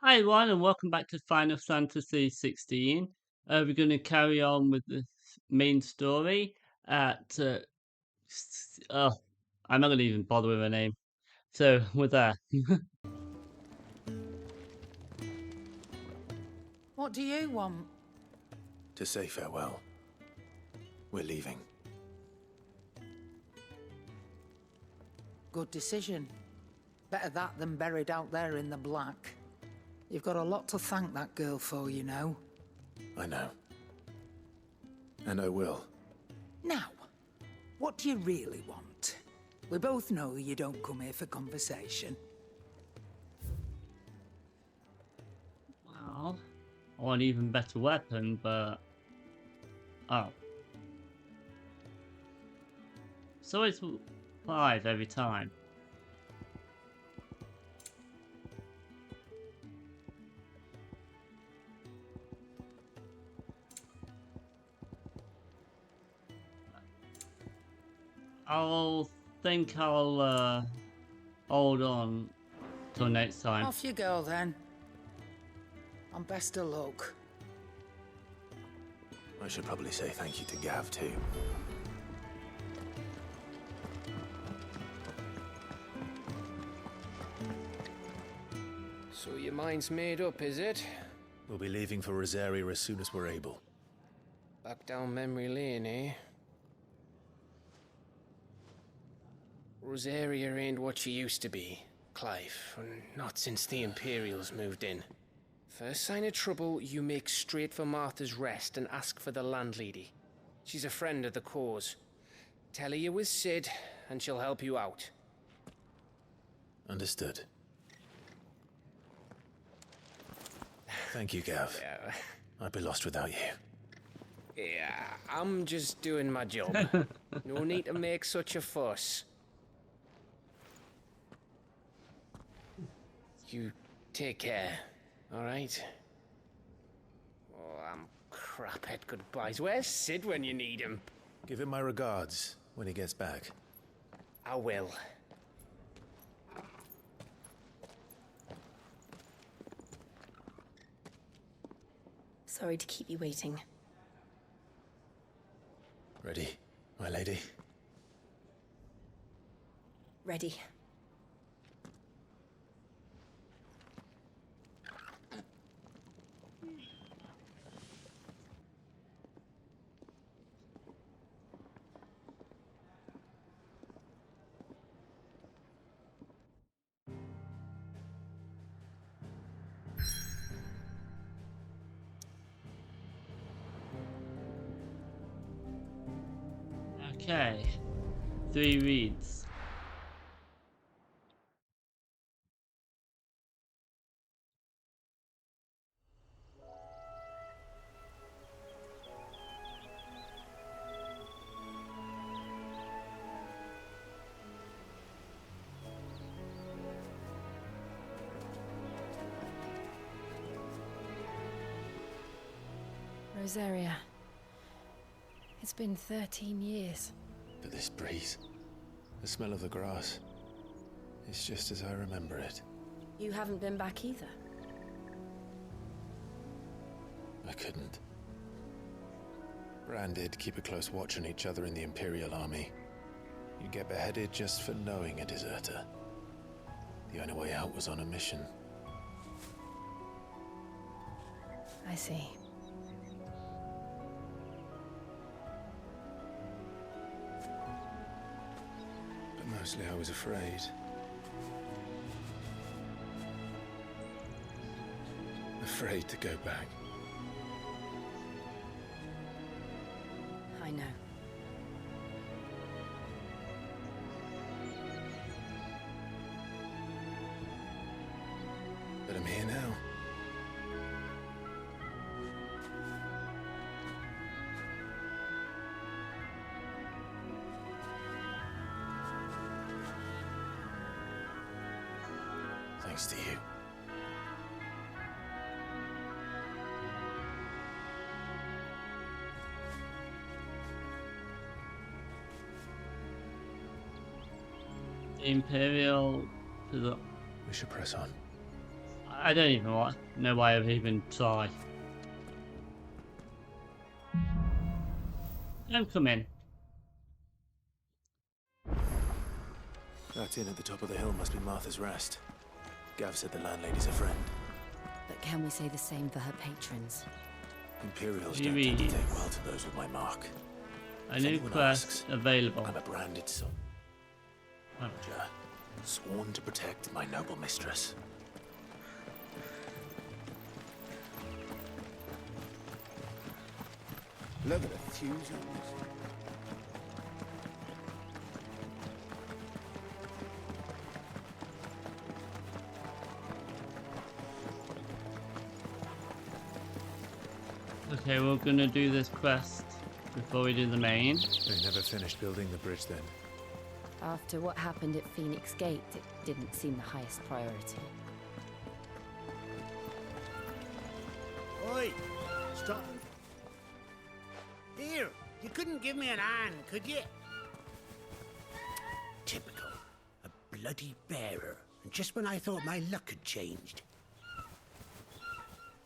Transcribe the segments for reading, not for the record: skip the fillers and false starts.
Hi everyone, and welcome back to Final Fantasy 16. We're going to carry on with the main story at. Oh, I'm not going to even bother with her name. So we're there. What do you want? To say farewell. We're leaving. Good decision. Better that than buried out there in the black. You've got a lot to thank that girl for, you know. I know. And I will. Now, what do you really want? We both know you don't come here for conversation. Well, I want an even better weapon, but. Oh. So it's 5 every time. I'll think I'll hold on till next time. Off you go then. And best of luck. I should probably say thank you to Gav too. So your mind's made up, is it? We'll be leaving for Rosaria as soon as we're able. Back down memory lane, eh? Rosaria ain't what she used to be, Clive. Not since the Imperials moved in. First sign of trouble, you make straight for Martha's Rest and ask for the landlady. She's a friend of the cause. Tell her you're with Cid, and she'll help you out. Understood. Thank you, Gav. Yeah, I'd be lost without you. yeah, I'm just doing my job. No need to make such a fuss. You take care, all right? Oh, I'm crap at goodbyes. Where's Cid when you need him? Give him my regards when he gets back. I will. Sorry to keep you waiting. Ready, my lady? Ready. Okay. 3 reads. Rosaria. It's been 13 years. But this breeze, the smell of the grass, it's just as I remember it. You haven't been back either. I couldn't. Bran did keep a close watch on each other in the Imperial Army. You get beheaded just for knowing a deserter. The only way out was on a mission. I see. But mostly I was afraid. Afraid to go back. I know. But I'm here now. Thanks to you. The Imperial. We should press on. I don't even know why I've even tried. Don't come in. That inn at the top of the hill must be Martha's Rest. Gav said the landlady's a friend. But can we say the same for her patrons? Imperials You don't tend to read. take well to those with my mark. A If new anyone quest asks, available. I'm a branded soldier, sworn to protect my noble mistress. Look at the fuse on this. Okay, we're gonna do this quest before we do the main. They never finished building the bridge then. After what happened at Phoenix Gate, it didn't seem the highest priority. Oi! Stop. Here, you couldn't give me an hand, could you? Typical. A bloody bearer. And just when I thought my luck had changed.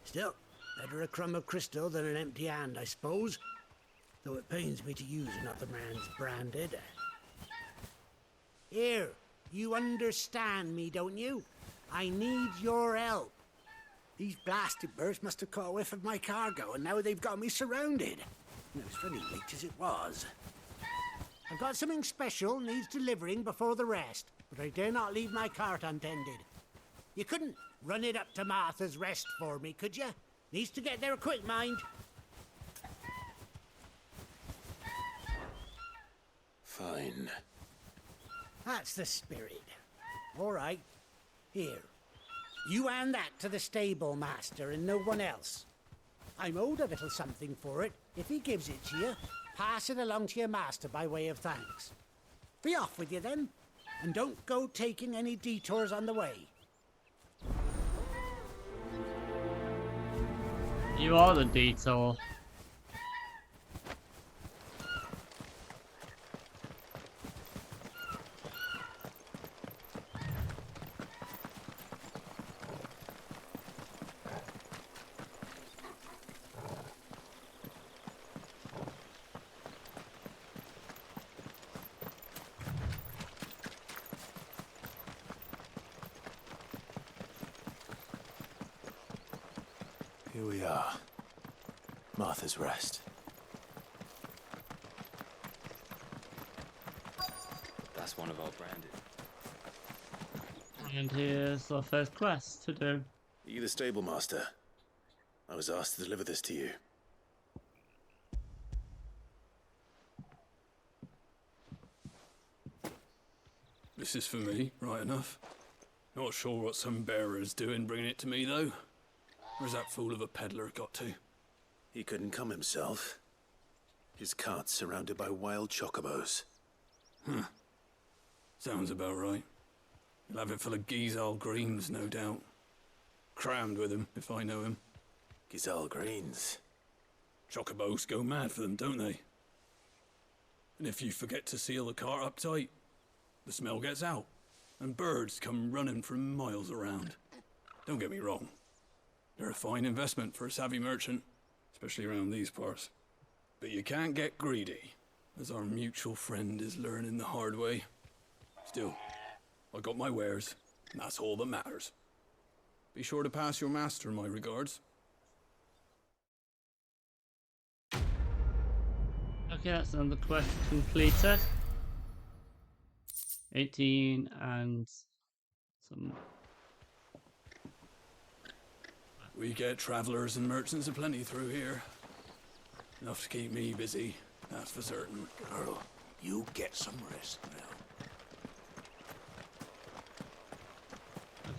Still, better a crumb of crystal than an empty hand, I suppose. Though it pains me to use another man's branded. Here, you understand me, don't you? I need your help. These blasted birds must have caught a whiff of my cargo, and now they've got me surrounded. And it was very late as it was. I've got something special needs delivering before the rest, but I dare not leave my cart untended. You couldn't run it up to Martha's Rest for me, could you? Needs to get there quick, mind. Fine. That's the spirit. All right. Here. You hand that to the stable master and no one else. I'm owed a little something for it. If he gives it to you, pass it along to your master by way of thanks. Be off with you then, and don't go taking any detours on the way. You are the detour. Here we are. Martha's Rest. That's one of our branded. And here's our first quest to do. Are you the stable master? I was asked to deliver this to you. This is for me, right enough. Not sure what some bearer's doing bringing it to me, though. Where's that fool of a peddler got to? He couldn't come himself. His cart's surrounded by wild chocobos. Sounds about right. He'll have it full of Gizal greens, no doubt. Crammed with him, if I know him. Gizal greens. Chocobos go mad for them, don't they? And if you forget to seal the cart up tight, the smell gets out, and birds come running from miles around. Don't get me wrong. They're a fine investment for a savvy merchant, especially around these parts. But you can't get greedy, as our mutual friend is learning the hard way. Still, I got my wares, and that's all that matters. Be sure to pass your master my regards. Okay, that's another quest completed. 18 and some. We get travelers and merchants aplenty through here. Enough to keep me busy, that's for certain. Girl, you get some rest now.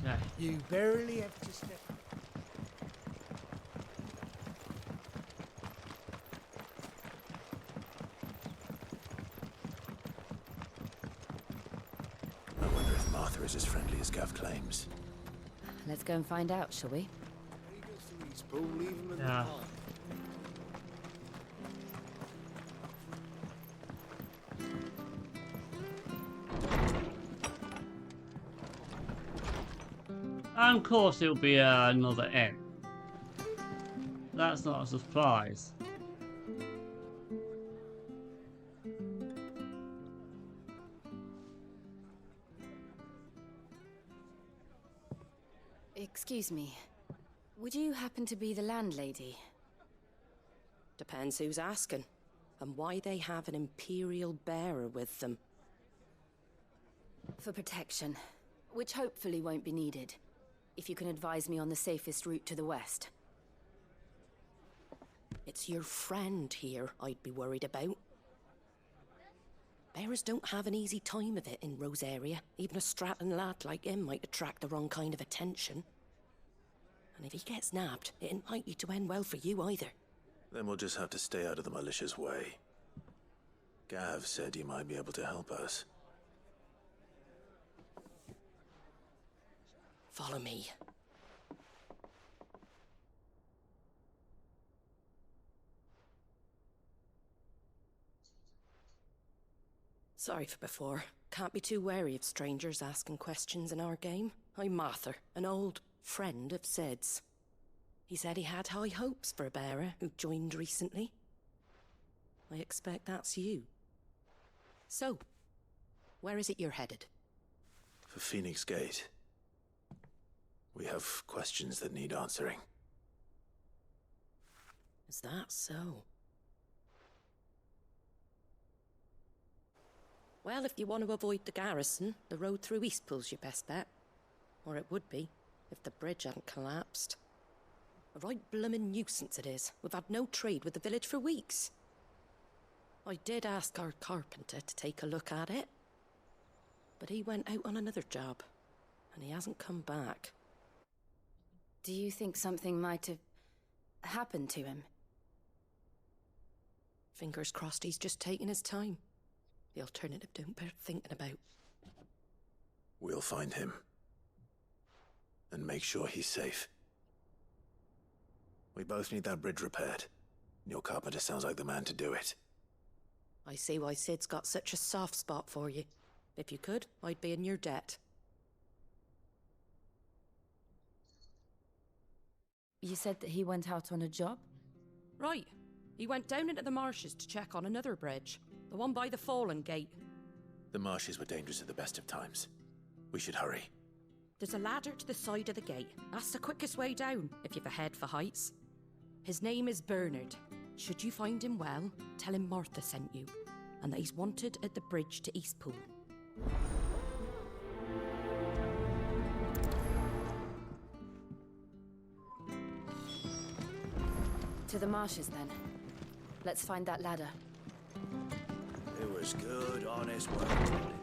Okay. You barely have to step. I wonder if Martha is as friendly as Gav claims. Let's go and find out, shall we? Yeah. And of course it'll be another inn. That's not a surprise. Excuse me. Would you happen to be the landlady? Depends who's asking, and why they have an Imperial bearer with them. For protection, which hopefully won't be needed. If you can advise me on the safest route to the west. It's your friend here I'd be worried about. Bearers don't have an easy time of it in Rosaria. Even a Stratton lad like him might attract the wrong kind of attention. And if he gets nabbed, it ain't likely to end well for you either. Then we'll just have to stay out of the malicious way. Gav said you might be able to help us. Follow me. Sorry for before. Can't be too wary of strangers asking questions in our game. I'm Martha, an old friend of Sid's. He said he had high hopes for a bearer who joined recently. I expect that's you. So, where is it you're headed? For Phoenix Gate. We have questions that need answering. Is that so? Well, if you want to avoid the garrison, the road through Eastpool's your best bet. Or it would be, if the bridge hadn't collapsed. A right bloomin' nuisance it is. We've had no trade with the village for weeks. I did ask our carpenter to take a look at it. But he went out on another job, and he hasn't come back. Do you think something might have happened to him? Fingers crossed he's just taking his time. The alternative don't bear thinking about. We'll find him. And make sure he's safe. We both need that bridge repaired. Your carpenter sounds like the man to do it. I see why Sid's got such a soft spot for you. If you could, I'd be in your debt. You said that he went out on a job? Right. He went down into the marshes to check on another bridge. The one by the Fallen Gate. The marshes were dangerous at the best of times. We should hurry. There's a ladder to the side of the gate. That's the quickest way down, if you've a head for heights. His name is Bernard. Should you find him well, tell him Martha sent you, and that he's wanted at the bridge to Eastpool. To the marshes, then. Let's find that ladder. It was good, honest work, Tony.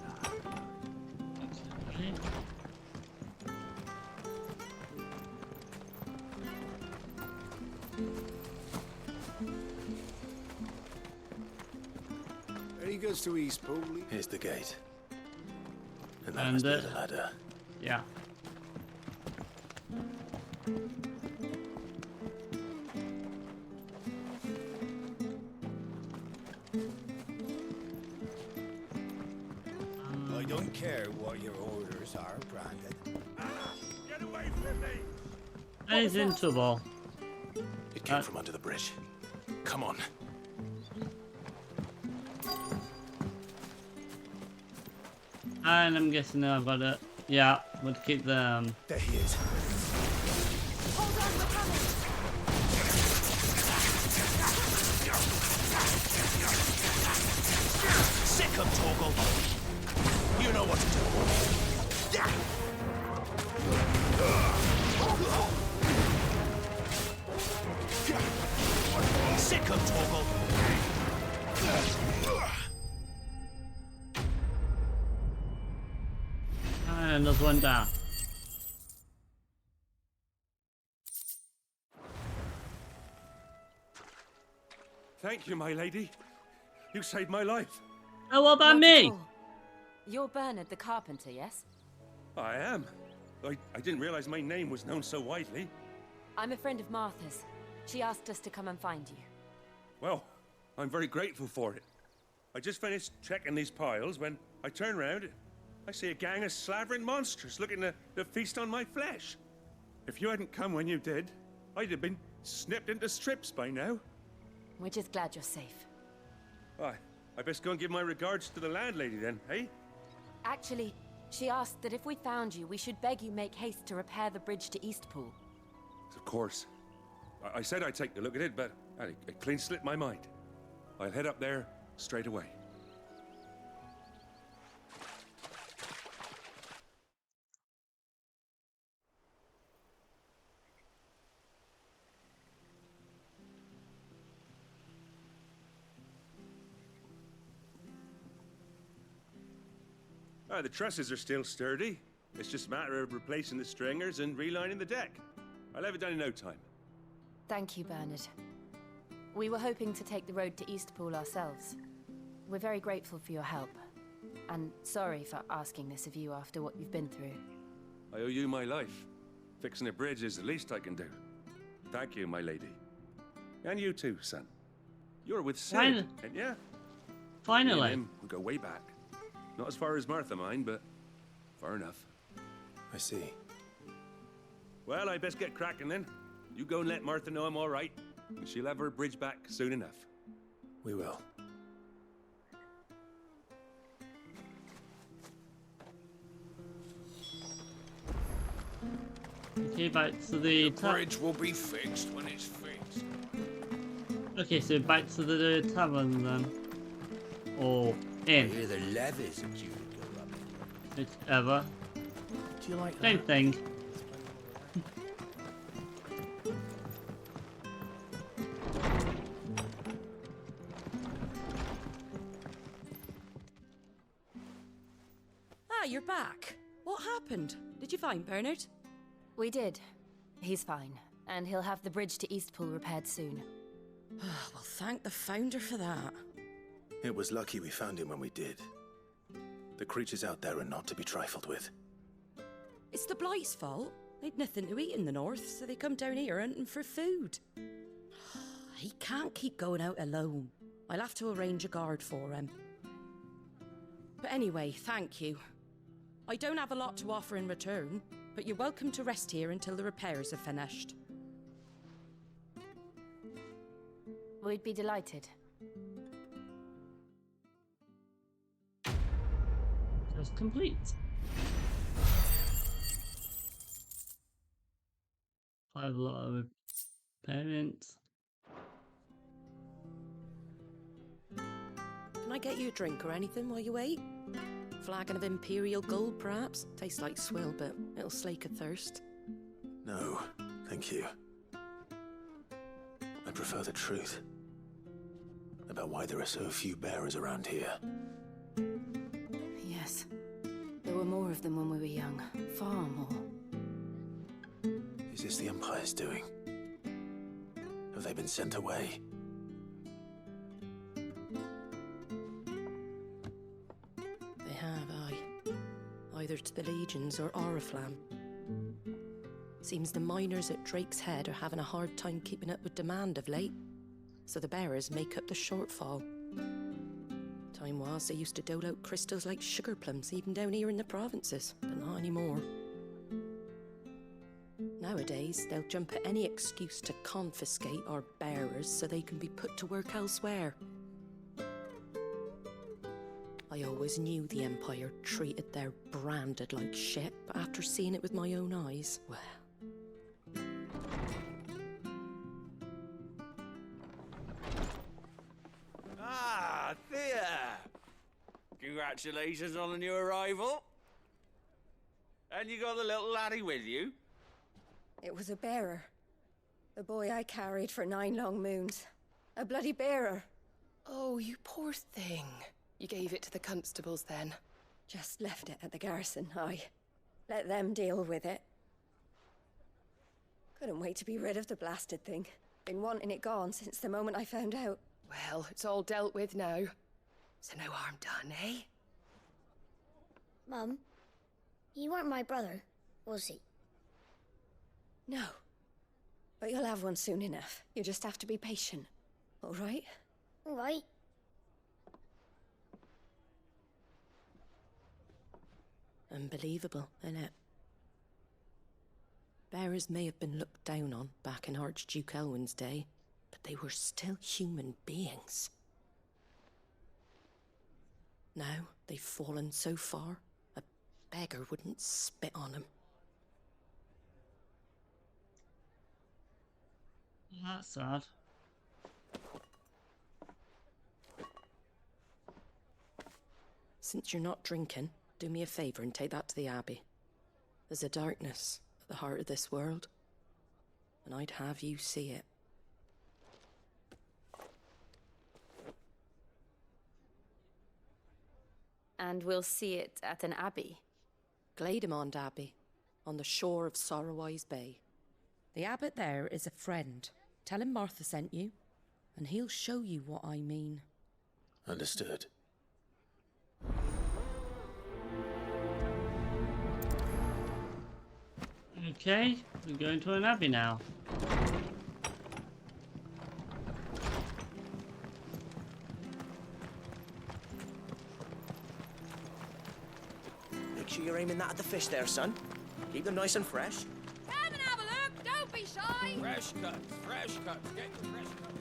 Very good to Eastpool. Here's the gate. And that must be the ladder. Yeah. I don't care what your orders are, Brandon. Get away from me! And he's in trouble. It came from under the bridge. Come on. And I'm guessing I've got it. Yeah, we'll keep the There he is. Hold on, we're coming! Sick him, Torgal. You know what to do. Sick him, Torgal. and another one down. Thank you, my lady. You saved my life. Oh, what about Not at me? all. You're Bernard the carpenter, yes? I am. I didn't realize my name was known so widely. I'm a friend of Martha's. She asked us to come and find you. Well, I'm very grateful for it. I just finished checking these piles when I turn around. I see a gang of slavering monsters looking to feast on my flesh. If you hadn't come when you did, I'd have been snipped into strips by now. We're just glad you're safe. I best go and give my regards to the landlady then, eh? Actually, she asked that if we found you, we should beg you make haste to repair the bridge to Eastpool. Of course. I said I'd take a look at it, but it clean slipped my mind. I'll head up there straight away. The trusses are still sturdy. It's just a matter of replacing the stringers and relining the deck. I'll have it done in no time. Thank you, Bernard. We were hoping to take the road to Eastpool ourselves. We're very grateful for your help. And sorry for asking this of you after what you've been through. I owe you my life. Fixing a bridge is the least I can do. Thank you, my lady. And you too, son. You're with Sid, ain't ya? Finally. Me and him, we go way back. Not as far as Martha, mind, but far enough. I see. Well, I best get cracking then. You go and let Martha know I'm all right, and she'll have her bridge back soon enough. We will. Okay, back to the bridge will be fixed when it's fixed. Okay, so back to the tavern then. Or inn. I hear the levies are due to go up. Whichever. Do you like Same thing. Ah, you're back. What happened? Did you find Bernard? We did. He's fine, and he'll have the bridge to Eastpool repaired soon. Well, thank the Founder for that. It was lucky we found him when we did. The creatures out there are not to be trifled with. It's the Blight's fault. They'd nothing to eat in the north, so they come down here hunting for food. He can't keep going out alone. I'll have to arrange a guard for him. But anyway, thank you. I don't have a lot to offer in return, but you're welcome to rest here until the repairs are finished. We'd be delighted. Just complete. Quite a lot of parents. Can I get you a drink or anything while you wait? Flagon of Imperial Gold, perhaps? Tastes like swill, but it'll slake a thirst. No, thank you. I prefer the truth. About why there are so few bearers around here. Yes. There were more of them when we were young. Far more. Is this the Empire's doing? Have they been sent away? They have, aye. Either to the Legions or Oriflamme. Seems the miners at Drake's Head are having a hard time keeping up with demand of late, so the bearers make up the shortfall. Time was they used to dole out crystals like sugar plums even down here in the provinces, but not anymore. Nowadays, they'll jump at any excuse to confiscate our bearers so they can be put to work elsewhere. I always knew the Empire treated their branded like shit, but after seeing it with my own eyes, well... Ah, Thea! Congratulations on the new arrival. And you got the little laddie with you? It was a bearer. The boy I carried for 9 long moons. A bloody bearer. Oh, you poor thing. You gave it to the constables then? Just left it at the garrison, aye. Let them deal with it. Couldn't wait to be rid of the blasted thing. Been wanting it gone since the moment I found out. Well, it's all dealt with now. So no harm done, eh? Mum, you weren't my brother, was he? No. But you'll have one soon enough. You just have to be patient. All right? All right. Unbelievable, innit? Bearers may have been looked down on back in Archduke Elwin's day, but they were still human beings. Now they've fallen so far, a beggar wouldn't spit on them. That's sad. Since you're not drinking, do me a favour and take that to the Abbey. There's a darkness at the heart of this world, and I'd have you see it. And we'll see it at an abbey? Glademond Abbey, on the shore of Sorrowwise Bay. The abbot there is a friend. Tell him Martha sent you, and he'll show you what I mean. Understood. Okay, we're going to an abbey now. Make sure you're aiming that at the fish there, son. Keep them nice and fresh. Come and have a look, don't be shy. Fresh cuts, get your fresh cuts.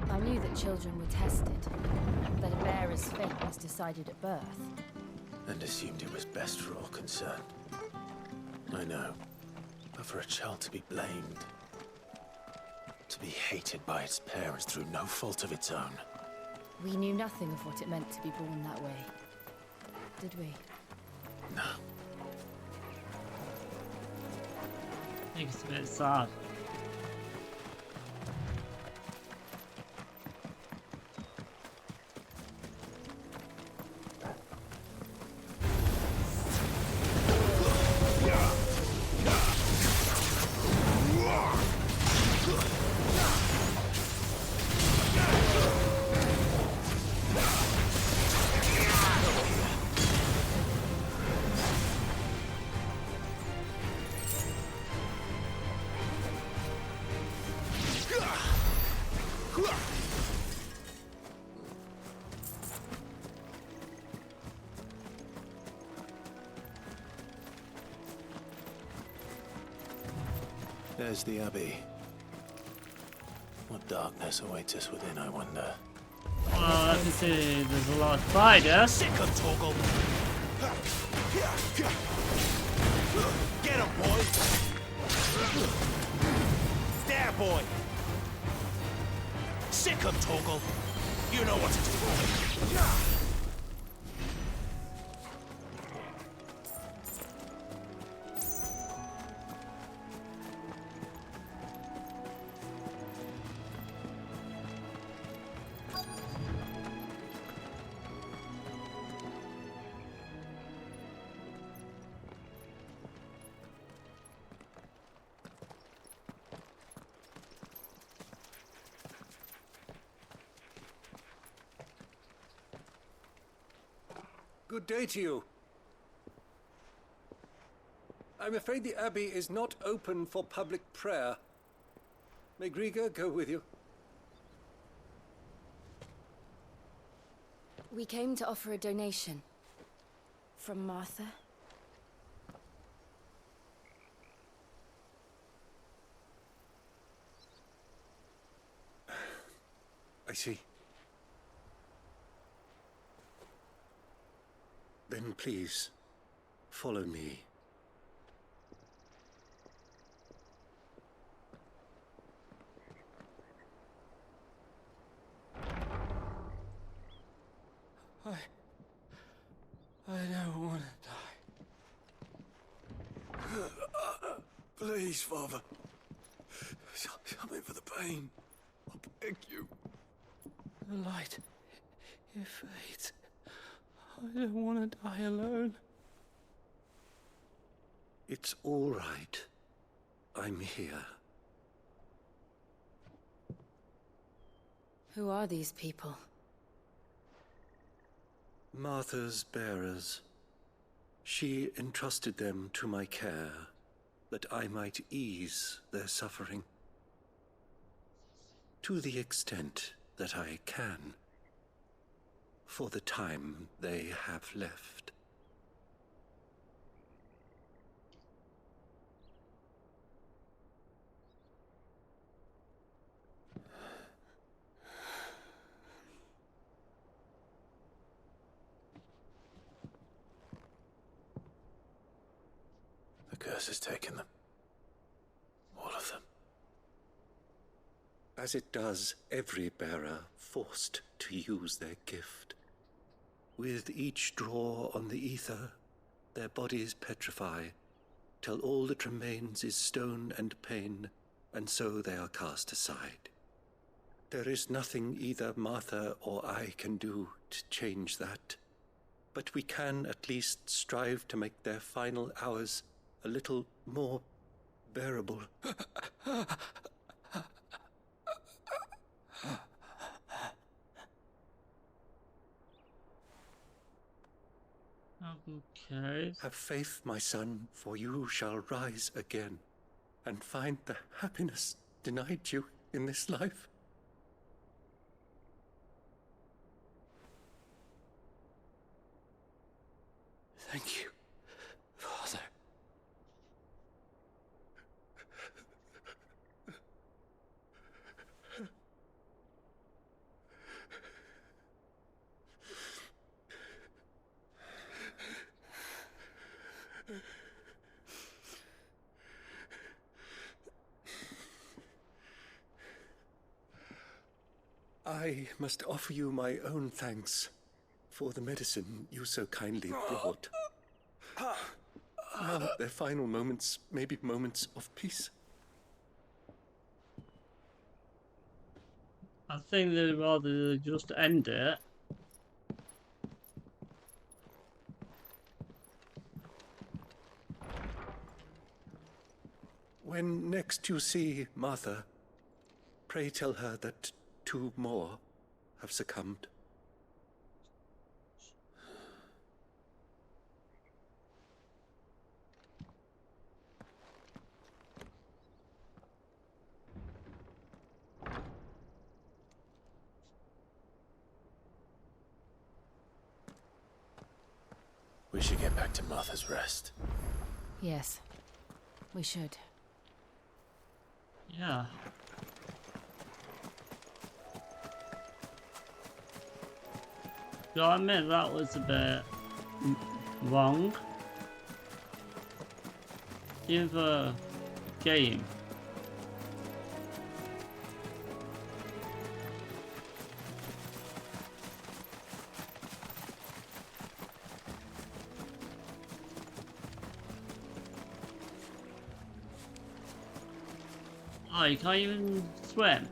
I knew that children were tested, that a bearer's fate was decided at birth. And assumed it was best for all concerned. I know. But for a child to be blamed, to be hated by its parents through no fault of its own. We knew nothing of what it meant to be born that way, did we? No. I think it's a bit sad. There's the Abbey. What darkness awaits us within, I wonder. Well, I can see there's a lot of spiders. Sick of Torgal. Get him, boy. There, boy. Sick of Torgal. You know what to do. Good day to you. I'm afraid the Abbey is not open for public prayer. May Griga go with you? We came to offer a donation. From Martha. I see. Then please, follow me. I don't want to die. Please, Father. Something for the pain. I beg you. The light, it fades. I don't want to die alone. It's all right. I'm here. Who are these people? Martha's bearers. She entrusted them to my care, that I might ease their suffering. to the extent that I can, for the time they have left. The curse has taken them. All of them. As it does every bearer forced to use their gift. With each draw on the ether, their bodies petrify, till all that remains is stone and pain, and so they are cast aside. There is nothing either Martha or I can do to change that, but we can at least strive to make their final hours a little more bearable. Okay. Have faith, my son, for you shall rise again and find the happiness denied you in this life. Thank you, Father. I must offer you my own thanks for the medicine you so kindly brought. Now their final moments may be moments of peace. I think they'd rather just end it. When next you see Martha, pray tell her that 2 more have succumbed. We should get back to Martha's Rest. Yes, we should. Yeah. Gotta admit, that was a bit wrong. Even for a game. Oh, you can't even swim.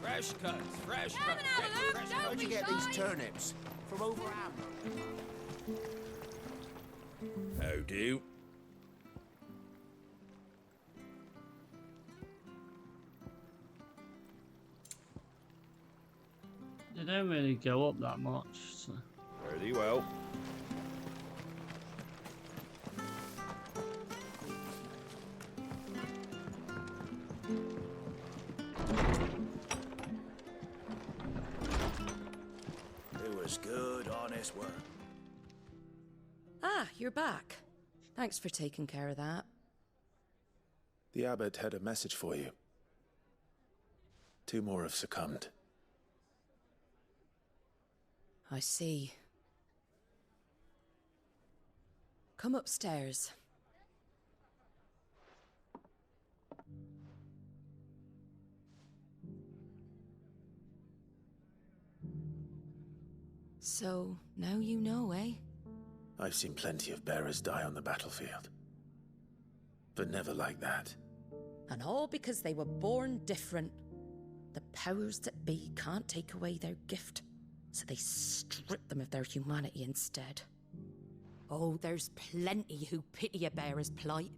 Fresh cuts, fresh Come cuts. and have a look, Fresh don't cuts. be Where'd you get shy. these turnips? From over How do? They don't really go up that much. So. Fairly well. It was good, honest work. Ah, you're back. Thanks for taking care of that. The abbot had a message for you. 2 more have succumbed. I see. Come upstairs. So, now you know, eh? I've seen plenty of bearers die on the battlefield. But never like that. And all because they were born different. The powers that be can't take away their gift, so they strip them of their humanity instead. Oh, there's plenty who pity a bearer's plight.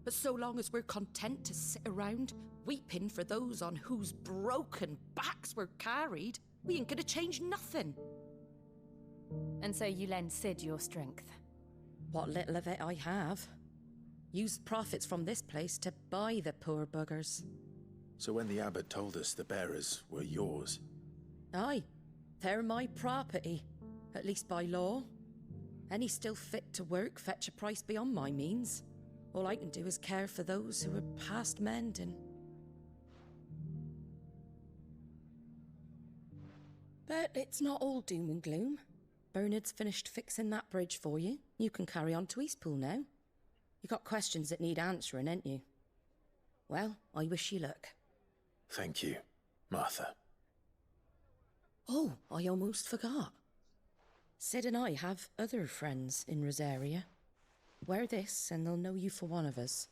But so long as we're content to sit around, weeping for those on whose broken backs we're carried, we ain't gonna change nothing. And so you lend Cid your strength? What little of it I have. Used profits from this place to buy the poor buggers. So when the abbot told us the bearers were yours... Aye, they're my property, at least by law. Any still fit to work fetch a price beyond my means. All I can do is care for those who are past mending. But it's not all doom and gloom. Bernard's finished fixing that bridge for you. You can carry on to Eastpool now. You got questions that need answering, ain't you? Well, I wish you luck. Thank you, Martha. Oh, I almost forgot. Cid and I have other friends in Rosaria. Wear this and they'll know you for one of us.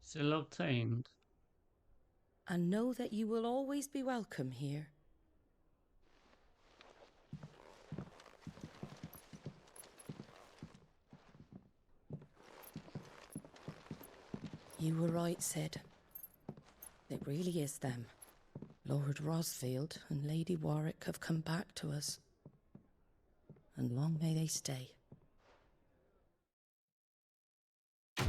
Still obtained. And know that you will always be welcome here. You were right, Cid. It really is them. Lord Rosfield and Lady Warwick have come back to us. And long may they stay. The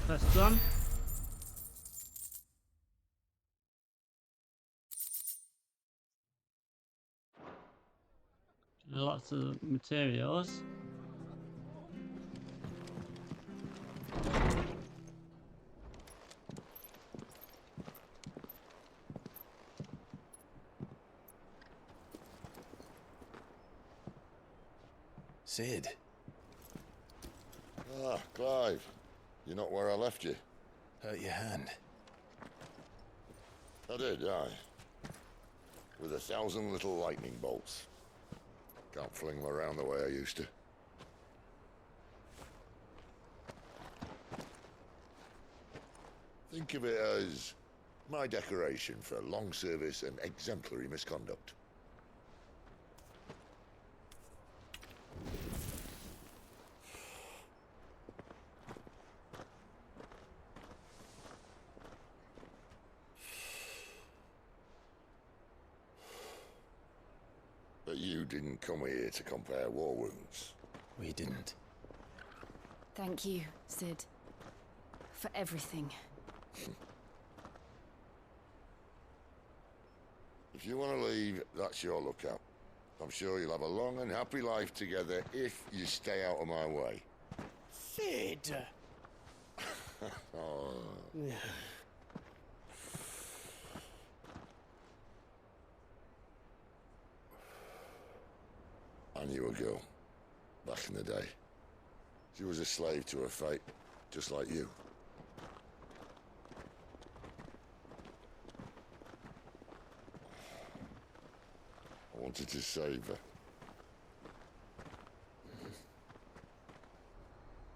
first one. Lots of materials. Cid. Ah, Clive. You're not where I left you. Hurt your hand. I did, aye. With 1,000 little lightning bolts. Can't fling them around the way I used to. Think of it as my decoration for long service and exemplary misconduct. But you didn't come here to compare war wounds. We didn't. Thank you, Cid. For everything. If you want to leave, that's your lookout. I'm sure you'll have a long and happy life together if you stay out of my way. Cid! Oh. I knew a girl, back in the day. She was a slave to her fate, just like you. I wanted to save her.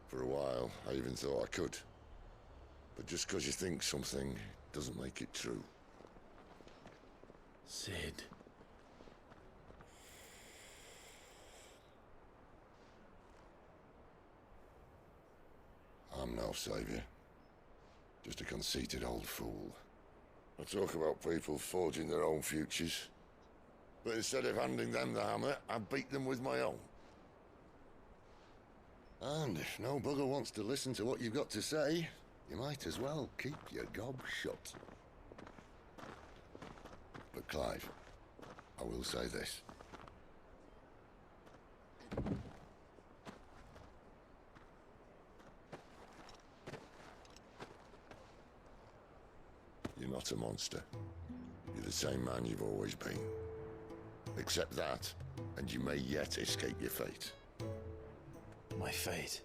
For a while, I even thought I could. But just because you think something doesn't make it true. Cid. I'm no savior. Just a conceited old fool. I talk about people forging their own futures. But instead of handing them the hammer, I beat them with my own. And if no bugger wants to listen to what you've got to say, you might as well keep your gob shut. But Clive, I will say this. You're not a monster. You're the same man you've always been. Accept that, and you may yet escape your fate. My fate?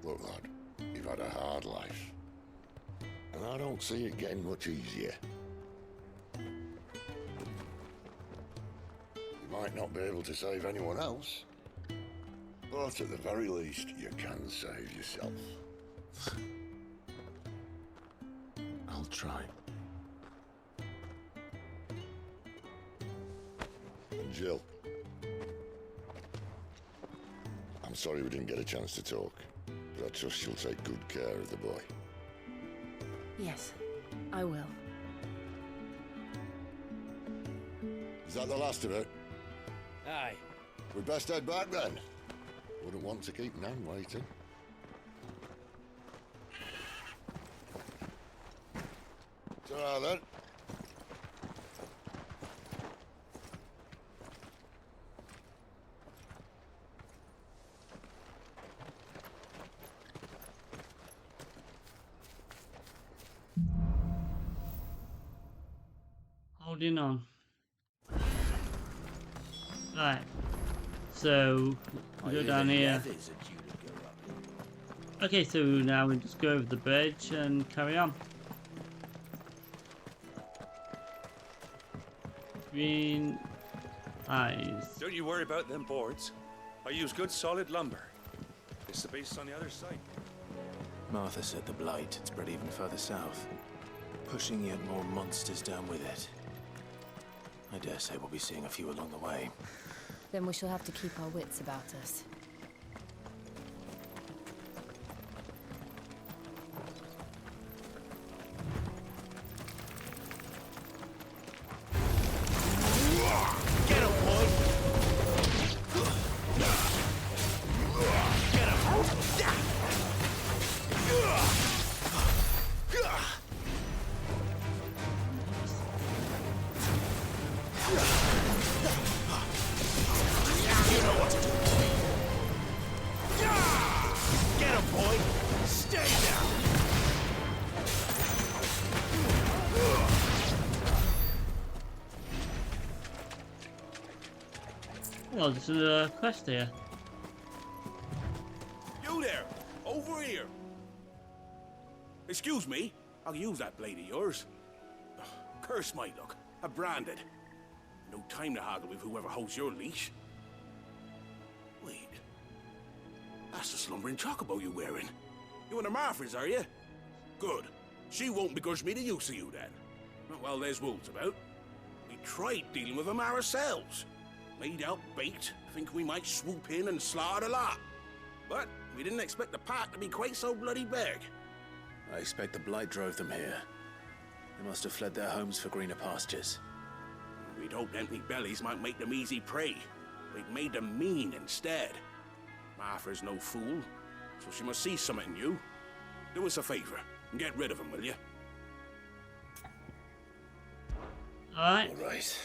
Look, lad, you've had a hard life. And I don't see it getting much easier. You might not be able to save anyone else, but at the very least, you can save yourself. I'll try. And Jill, I'm sorry we didn't get a chance to talk, but I trust you'll take good care of the boy. Yes, I will. Is that the last of it? Aye. We'd best head back then. Wouldn't want to keep Nan waiting. Ta-ra then. Holding on. Right. So we go down here. Okay, so now we just go over the bridge and carry on. Green eyes. Don't you worry about them boards. I use good solid lumber. It's the base on the other side. Martha said the Blight had spread even further south, pushing yet more monsters down with it. I dare say we'll be seeing a few along the way. Then we shall have to keep our wits about us. Get him, boy! Get him! You know what to do. Get him, boy! Stay down! Well, this is a quest here. You there! Over here! Excuse me, I'll use that blade of yours. Ugh, curse my luck. I'm branded. No time to haggle with whoever holds your leash. Wait. That's the slumbering chocobo you're wearing. You and the Marfors, are you? Good. She won't begrudge me the use of you then. Well, there's wolves about. We tried dealing with them ourselves. Laid out bait, think we might swoop in and slaughter the lot. But we didn't expect the pack to be quite so bloody big. I expect the Blight drove them here. They must have fled their homes for greener pastures. We'd hoped empty bellies might make them easy prey. They'd made them mean instead. Martha's no fool, so she must see something in you. Do us a favor and get rid of them, will you? Alright. All right.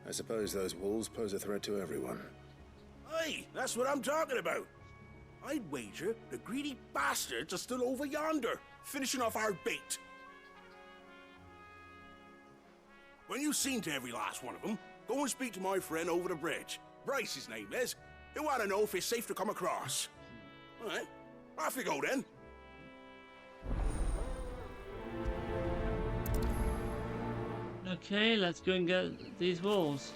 I suppose those wolves pose a threat to everyone. Hey, that's what I'm talking about. I'd wager the greedy bastards are still over yonder, finishing off our bait. When you've seen to every last one of them, go and speak to my friend over the bridge. Bryce, his name is. He'll want to know if it's safe to come across. All right, off you go then. Okay, let's go and get these wolves.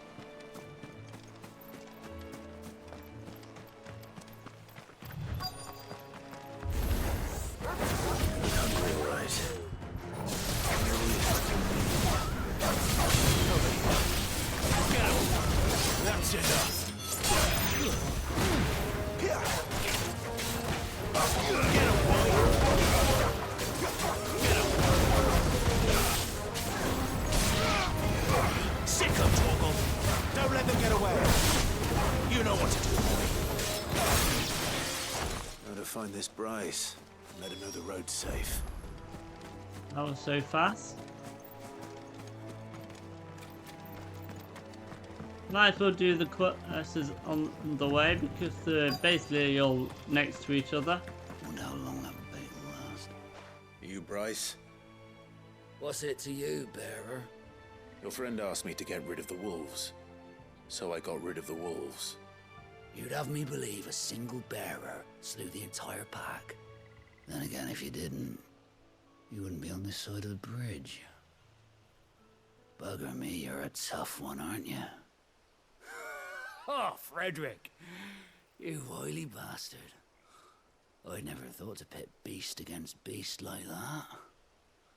That's enough. Get him, boy. Get him. Sick of Torgal. Don't let them get away. You know what to do, boy. Gotta find this Bryce. Let him know the road's safe. That was so fast. Might as well do the quests on the way because they're basically all next to each other. Wonder how long that bait will last. You, Bryce? What's it to you, bearer? Your friend asked me to get rid of the wolves. So I got rid of the wolves. You'd have me believe a single bearer slew the entire pack. Then again, if you didn't... You wouldn't be on this side of the bridge. Bugger me, you're a tough one, aren't you? Oh, Frederick! You wily bastard. I'd never thought to pit beast against beast like that.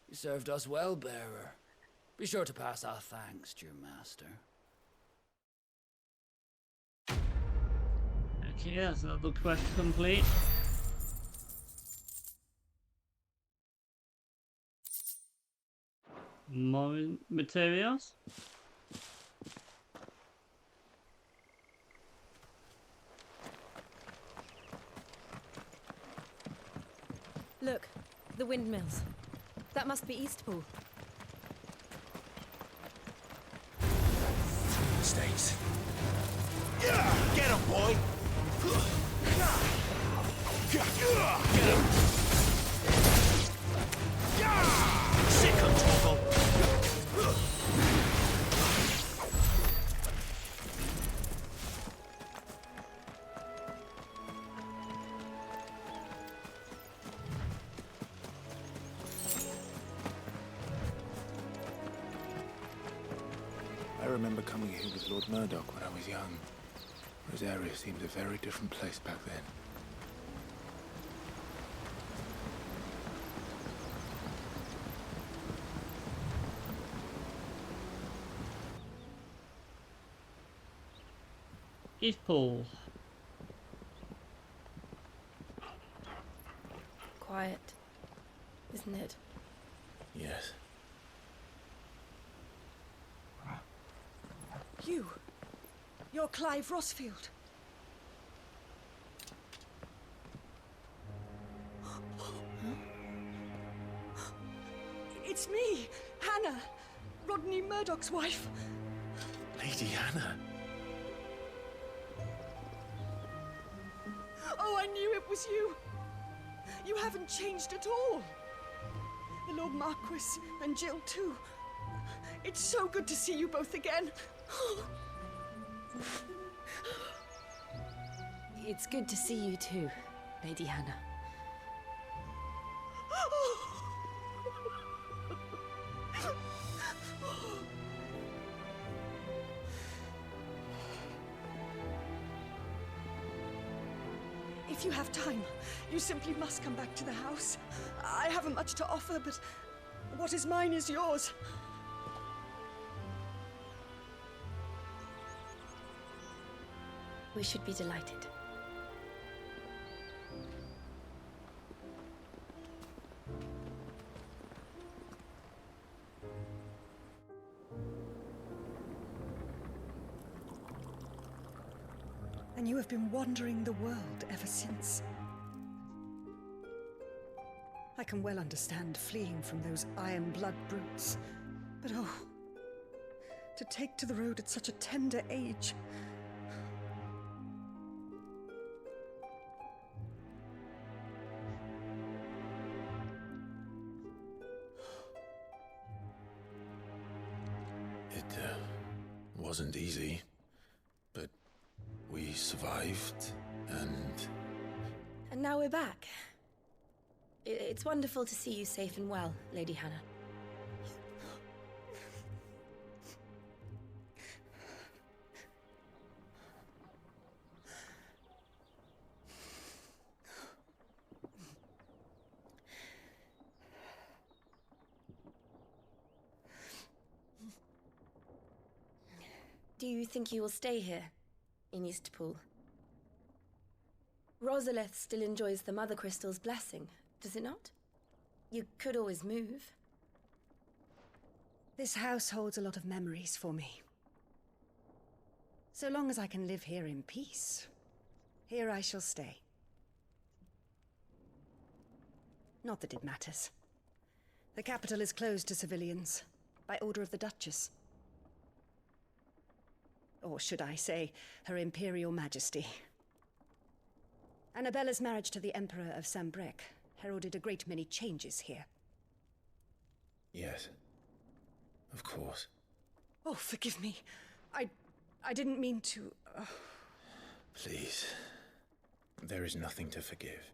You served us well, bearer. Be sure to pass our thanks to your master. Okay, that's another quest complete. More materials. Look, the windmills. That must be Eastpool. States. Yeah! Get him, boy! Get him! Sick of trouble! I remember coming here with Lord Murdoch when I was young. Rosaria seemed a very different place back then. Eastpool. Quiet, isn't it? Yes. You're Clive Rosfield. It's me, Hannah, Rodney Murdoch's wife. Lady Hannah. Oh, I knew it was you. You haven't changed at all. The Lord Marquis and Jill too. It's so good to see you both again. It's good to see you too, Lady Hannah. If you have time, you simply must come back to the house. I haven't much to offer, but what is mine is yours. We should be delighted. And you have been wandering the world ever since. I can well understand fleeing from those iron blood brutes, but oh, to take to the road at such a tender age. It wasn't easy, but we survived, and... And now we're back. It's wonderful to see you safe and well, Lady Hannah. Do you think you will stay here, in Eastpool? Rosalith still enjoys the Mother Crystal's blessing, does it not? You could always move. This house holds a lot of memories for me. So long as I can live here in peace, here I shall stay. Not that it matters. The capital is closed to civilians, by order of the Duchess. Or should I say, Her Imperial Majesty. Annabella's marriage to the Emperor of Sambrec heralded a great many changes here. Yes. Of course. Oh, forgive me. I didn't mean to... Please. There is nothing to forgive.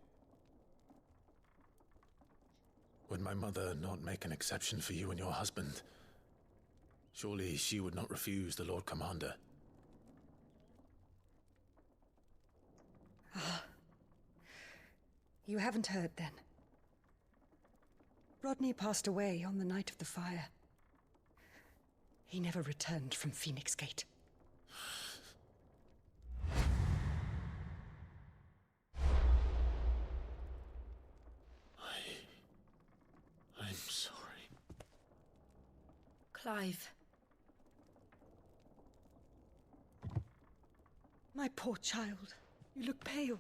Would my mother not make an exception for you and your husband? Surely she would not refuse the Lord Commander. Ah. You haven't heard, then. Rodney passed away on the night of the fire. He never returned from Phoenix Gate. I'm sorry. Clive. My poor child. You look pale.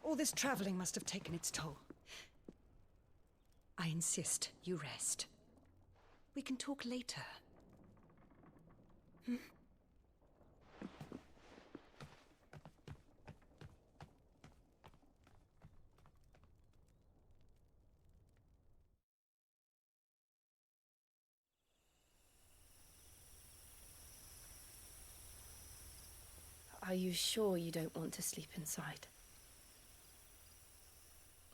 All this traveling must have taken its toll. I insist you rest. We can talk later. Hmm? Are you sure you don't want to sleep inside?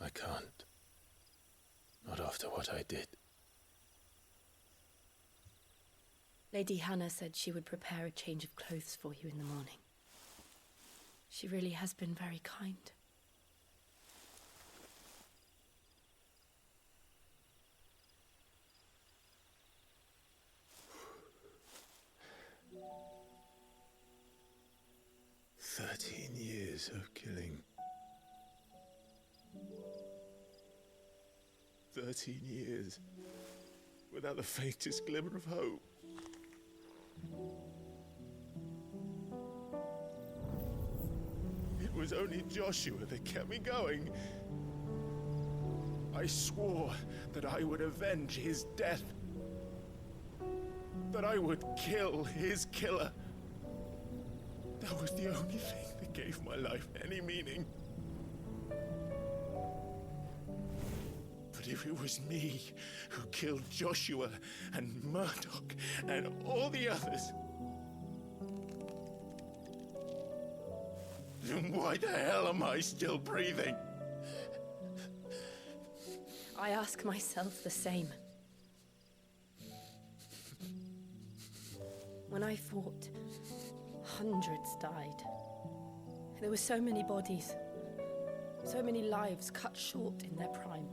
I can't. Not after what I did. Lady Hannah said she would prepare a change of clothes for you in the morning. She really has been very kind. "13 years of killing. 13 years without the faintest glimmer of hope. It was only Joshua that kept me going. I swore that I would avenge his death. That I would kill his killer. That was the only thing that gave my life any meaning. But if it was me who killed Joshua and Murdoch and all the others, then why the hell am I still breathing? I ask myself the same. When I fought, hundreds died. There were so many bodies, so many lives cut short in their prime.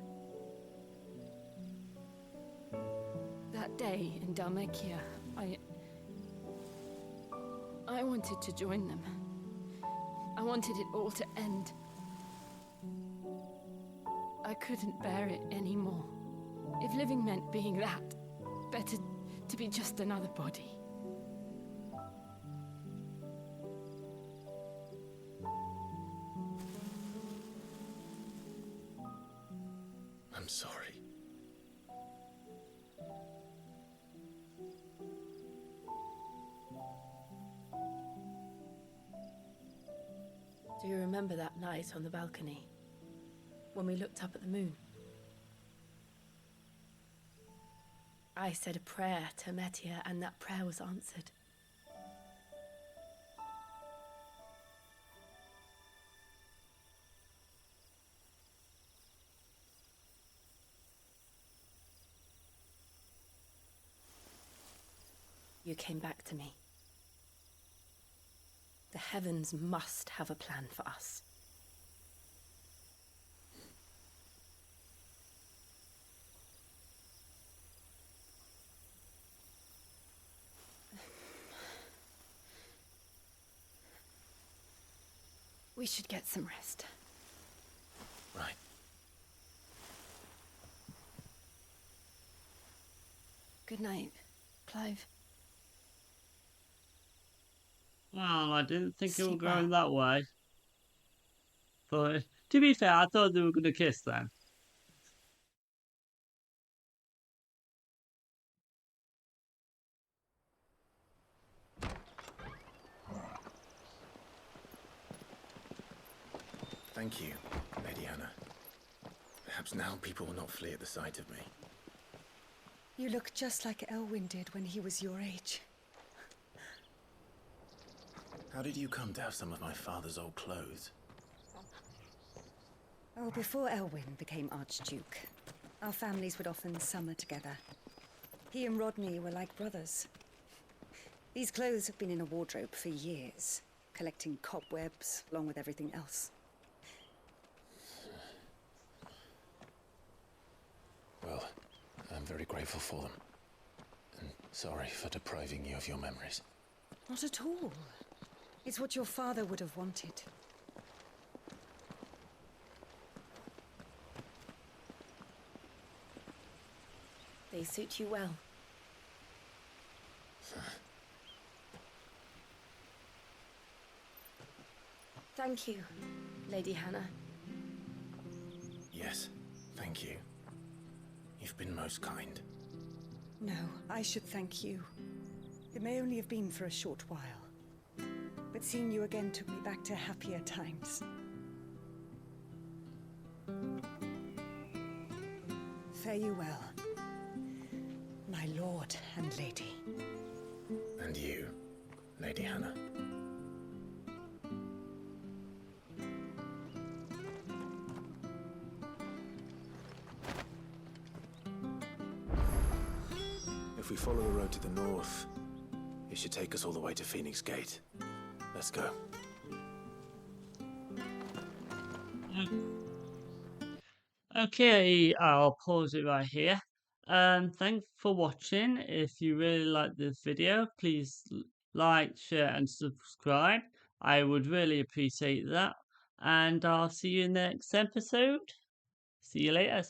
That day in Dhalmekia, I wanted to join them. I wanted it all to end. I couldn't bear it anymore. If living meant being that, better to be just another body. I'm sorry. Do you remember that night on the balcony, when we looked up at the moon? I said a prayer to Metia, and that prayer was answered. You came back to me. The heavens must have a plan for us. We should get some rest. Right. Good night, Clive. Well, I didn't think it Sleep would go well. that way. But to be fair, I thought they were going to kiss then. Thank you, Lady Hannah. Perhaps now people will not flee at the sight of me. You look just like Elwyn did when he was your age. How did you come to have some of my father's old clothes? Oh, before Elwyn became Archduke, Our families would often summer together. He and Rodney were like brothers. These clothes have been in a wardrobe for years, collecting cobwebs along with everything else. Well, I'm very grateful for them. And sorry for depriving you of your memories. Not at all. It's what your father would have wanted. They suit you well. Thank you, Lady Hannah. Yes, thank you. You've been most kind. No, I should thank you. It may only have been for a short while, but seeing you again took me back to happier times. Fare you well, my lord and lady. And you, Lady Hannah. If we follow the road to the north, it should take us all the way to Phoenix Gate. Let's go. Okay, I'll pause it right here. Thanks for watching. If you really like this video, please like, share, and subscribe. I would really appreciate that. And I'll see you in the next episode. See you later.